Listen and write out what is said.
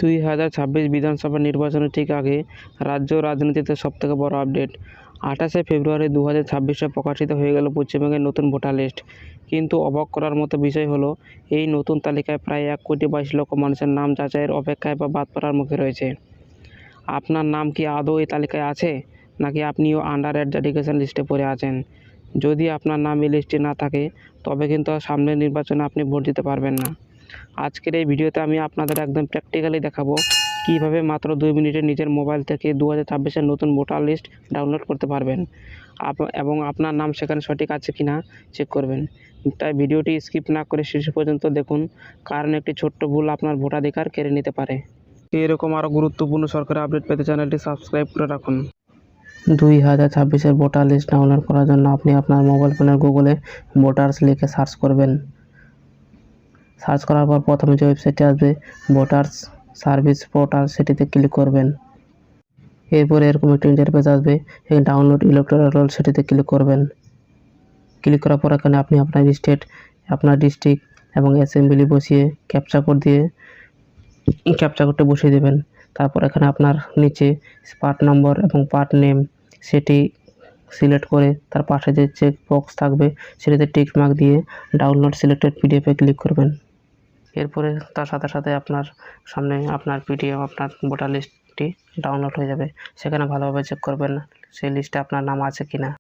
2026 বিধানসভা নির্বাচনের ঠিক আগে রাজ্য রাজনীতিতে সবথেকে বড় আপডেট। 28শে ফেব্রুয়ারি 2026-এ প্রকাশিত হয়ে গেল পশ্চিমবঙ্গের নতুন ভোটার লিস্ট। কিন্তু অবাক করার মতো বিষয় হলো, এই নতুন তালিকায় প্রায় 1,22,00,000 মানুষের নাম যাচাইয়ের অপেক্ষায় বা বাদ পড়ার মুখে রয়েছে। আপনার নাম কি আদৌ এই তালিকায় আছে, নাকি আপনিও আন্ডার এডুকেশন লিস্টে পড়ে আছেন? যদি আপনার নাম এই লিস্টে না থাকে, তবে কিন্তু সামনের নির্বাচনে আপনি ভোট দিতে পারবেন না। আজকের এই ভিডিওতে আমি আপনাদের একদম প্র্যাকটিক্যালি দেখাবো কীভাবে মাত্র 2 মিনিটে নিজের মোবাইল থেকে 2026-এর নতুন ভোটার লিস্ট ডাউনলোড করতে পারবেন এবং আপনার নাম সেখানে সঠিক আছে কিনা চেক করবেন। তাই ভিডিওটি স্কিপ না করে শেষ পর্যন্ত দেখুন, কারণ একটি ছোট্ট ভুল আপনার ভোটাধিকার কেড়ে নিতে পারে। এরকম আরও গুরুত্বপূর্ণ সরকারি আপডেট পেতে চ্যানেলটি সাবস্ক্রাইব করে রাখুন। 2026-এর ভোটার লিস্ট ডাউনলোড করার জন্য আপনি আপনার মোবাইল ফোনের গুগলে ভোটার্স লিখে সার্চ করবেন। সার্চ করার পর প্রথমে যে ওয়েবসাইটটি আসবে ভোটার্স সার্ভিস পোর্টাল, সেটিতে ক্লিক করবেন। এরপরে এরকম একটি ইন্টারফেস আসবে, এই ডাউনলোড ইলেকটোরাল রোল সেটিতে ক্লিক করবেন। ক্লিক করার পর এখানে আপনি আপনার স্টেট, আপনার ডিস্ট্রিক্ট এবং অ্যাসেম্বলি বসিয়ে ক্যাপচা কোডটি বসিয়ে দেবেন। তারপর এখানে আপনার নিচে পার্ট নম্বর এবং পার্ট নেম সেটি সিলেক্ট করে তার পাশে যে চেক বক্স থাকবে সেটিতে টিক মার্ক দিয়ে ডাউনলোড সিলেক্টেড পিডিএফে ক্লিক করবেন। এরপরে তার সাথে সাথে আপনার সামনে আপনার পিডিএফ, আপনার ভোটার লিস্টটি ডাউনলোড হয়ে যাবে। সেখানে ভালোভাবে চেক করবেন সেই লিস্টে আপনার নাম আছে কিনা।